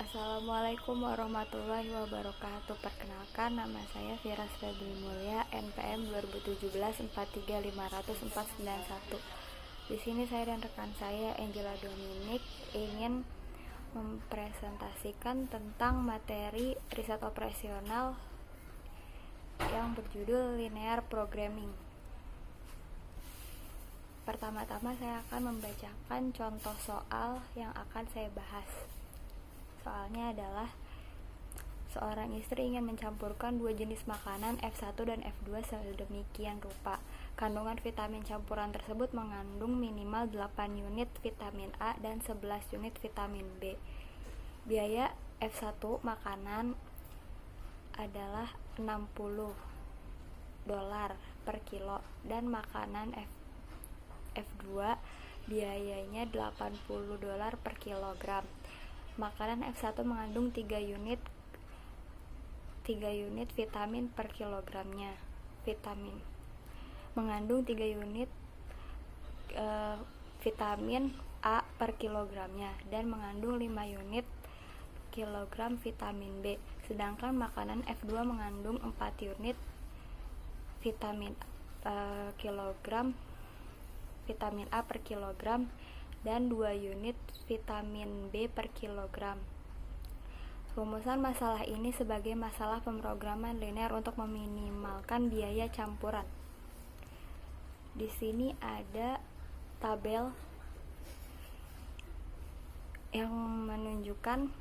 Assalamualaikum warahmatullahi wabarakatuh. Perkenalkan, nama saya Firas Febri Mulya, NPM 2017 43500 491. Di sini saya dan rekan saya Angela Dominic ingin mempresentasikan tentang materi riset operasional yang berjudul Linear Programming. Pertama-tama saya akan membacakan contoh soal yang akan saya bahas. Soalnya adalah seorang istri ingin mencampurkan dua jenis makanan F1 dan F2 sedemikian rupa. Kandungan vitamin campuran tersebut mengandung minimal 8 unit vitamin A dan 11 unit vitamin B. Biaya F1 makanan adalah $60 per kilo dan makanan F2 biayanya $80 per kilogram. Makanan F1 mengandung 3 unit vitamin per kilogramnya. Mengandung 3 unit vitamin A per kilogramnya dan mengandung 5 unit kilogram vitamin B. Sedangkan makanan F2 mengandung 4 unit vitamin A per kilogram dan 2 unit vitamin B per kilogram. Rumusan masalah ini sebagai masalah pemrograman linear untuk meminimalkan biaya campuran. Di sini ada tabel yang menunjukkan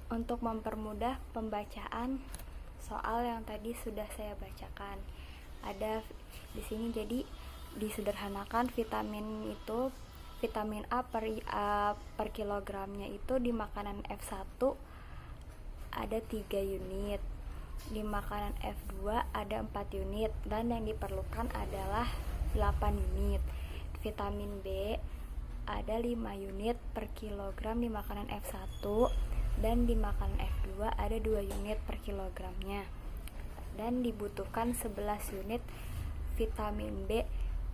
untuk mempermudah pembacaan soal yang tadi sudah saya bacakan. Ada di sini, jadi disederhanakan vitamin A per kilogramnya itu di makanan F1 ada 3 unit, di makanan F2 ada 4 unit dan yang diperlukan adalah 8 unit. Vitamin B ada 5 unit per kilogram di makanan F1 dan di makanan F2 ada 2 unit per kilogramnya, dan dibutuhkan 11 unit vitamin B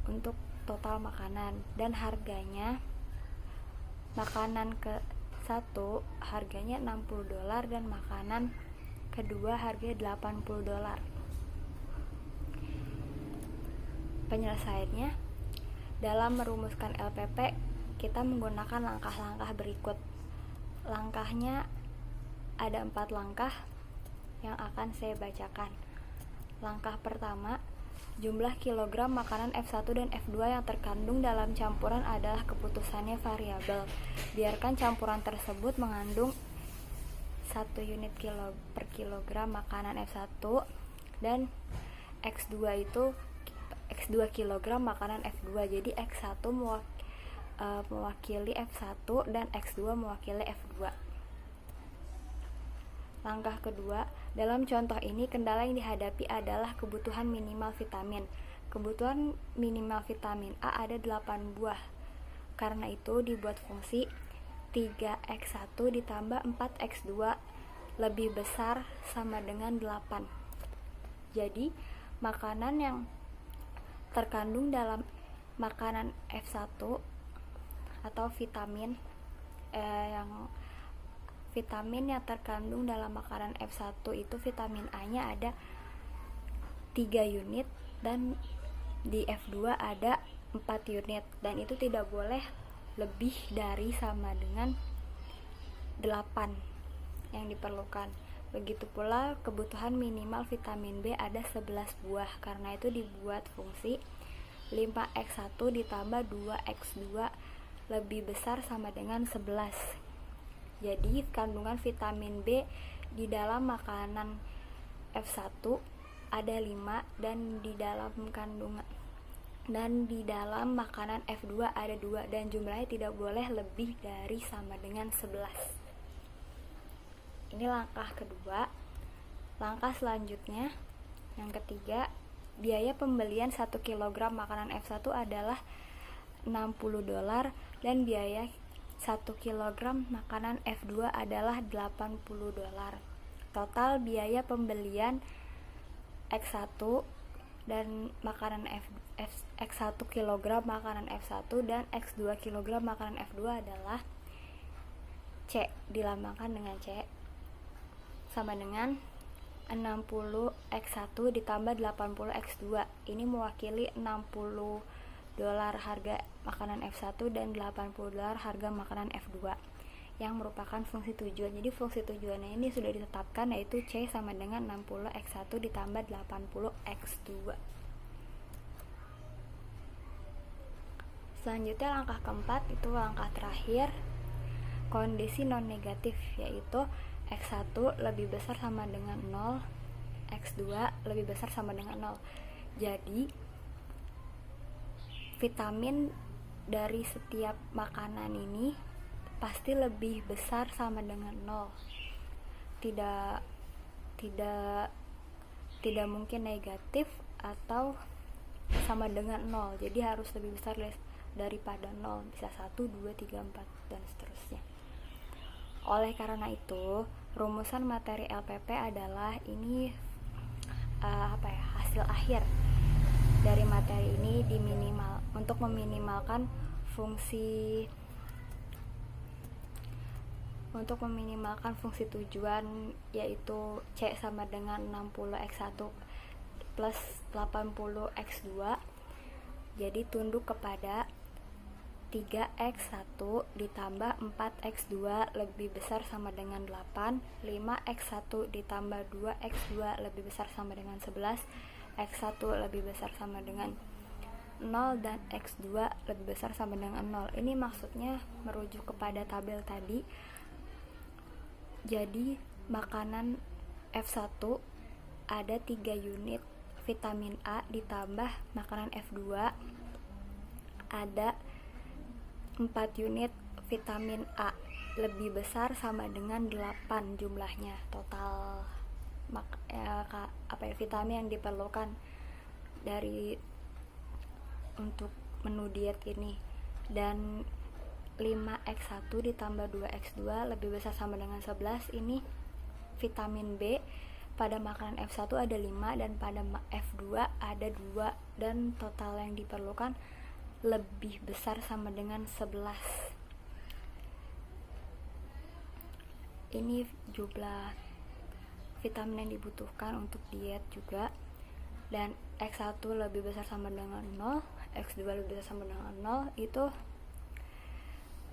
untuk total makanan. Dan harganya, makanan ke 1 harganya $60 dan makanan kedua harganya $80. Penyelesaiannya, dalam merumuskan LPP kita menggunakan langkah-langkah berikut. Langkahnya ada 4 langkah yang akan saya bacakan. Langkah pertama, jumlah kilogram makanan F1 dan F2 yang terkandung dalam campuran adalah keputusannya variabel. Biarkan campuran tersebut mengandung 1 unit per kilogram makanan F1 dan X2 kilogram makanan F2. Jadi X1 mewakili F1 dan X2 mewakili F2. Langkah kedua, dalam contoh ini kendala yang dihadapi adalah kebutuhan minimal vitamin. Kebutuhan minimal vitamin A ada 8 buah. Karena itu dibuat fungsi 3x1 ditambah 4x2 lebih besar sama dengan 8. Jadi, makanan yang terkandung dalam makanan F1 atau vitamin yang terkandung dalam makanan F1 itu vitamin A-nya ada 3 unit dan di F2 ada 4 unit, dan itu tidak boleh lebih dari sama dengan 8 yang diperlukan. Begitu pula kebutuhan minimal vitamin B ada 11 buah. Karena itu dibuat fungsi 5x1 ditambah 2x2 lebih besar sama dengan 11. Jadi kandungan vitamin B di dalam makanan F1 ada 5 dan di dalam makanan F2 ada 2 dan jumlahnya tidak boleh lebih dari sama dengan 11. Ini langkah kedua. Langkah selanjutnya, yang ketiga, biaya pembelian 1 kg makanan F1 adalah $60 dan biaya 1 kg makanan F2 adalah $80. Total biaya pembelian X1 dan makanan X1 kg makanan F1 dan X2 kg makanan F2 adalah C C, dilambangkan dengan C, sama dengan 60x1 ditambah 80x2. Ini mewakili $60 harga makanan F1 dan $80 harga makanan F2 yang merupakan fungsi tujuan. Jadi fungsi tujuannya ini sudah ditetapkan, yaitu C sama dengan 60x1 ditambah 80x2. Selanjutnya langkah keempat, itu langkah terakhir, kondisi non negatif, yaitu X1 lebih besar sama dengan 0, X2 lebih besar sama dengan 0. Jadi vitamin dari setiap makanan ini pasti lebih besar sama dengan 0. Tidak mungkin negatif atau sama dengan 0. Jadi harus lebih besar daripada 0, bisa 1, 2, 3, 4 dan seterusnya. Oleh karena itu, rumusan materi LPP adalah ini hasil akhir dari materi ini untuk meminimalkan fungsi tujuan, yaitu C sama dengan 60x1 plus 80x2. Jadi tunduk kepada 3x1 ditambah 4x2 lebih besar sama dengan 8, 5x1 ditambah 2x2 lebih besar sama dengan 11, x1 lebih besar sama dengan 0, dan x2 lebih besar sama dengan 0. Ini maksudnya merujuk kepada tabel tadi. Jadi makanan F1 ada 3 unit vitamin A ditambah makanan F2 ada 4 unit vitamin A lebih besar sama dengan 8 jumlahnya total vitamin yang diperlukan untuk menu diet ini. Dan 5x1 ditambah 2x2 lebih besar sama dengan 11, ini vitamin B. Pada makanan F1 ada 5 dan pada F2 ada 2, dan total yang diperlukan lebih besar sama dengan 11. Ini jumlah vitamin yang dibutuhkan untuk diet juga. Dan X1 lebih besar sama dengan 0, X2 lebih besar sama dengan 0, itu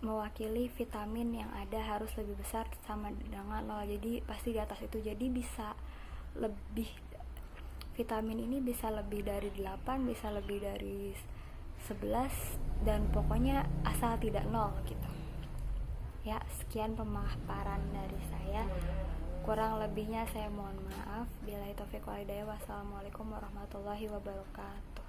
mewakili vitamin yang ada harus lebih besar sama dengan 0. Jadi pasti di atas itu. Jadi bisa lebih, vitamin ini bisa lebih dari 8, bisa lebih dari 11, dan pokoknya asal tidak 0 gitu. Ya, sekian pemaparan dari saya. Kurang lebihnya saya mohon maaf. Billahi taufiq wal hidayah. Wassalamualaikum warahmatullahi wabarakatuh.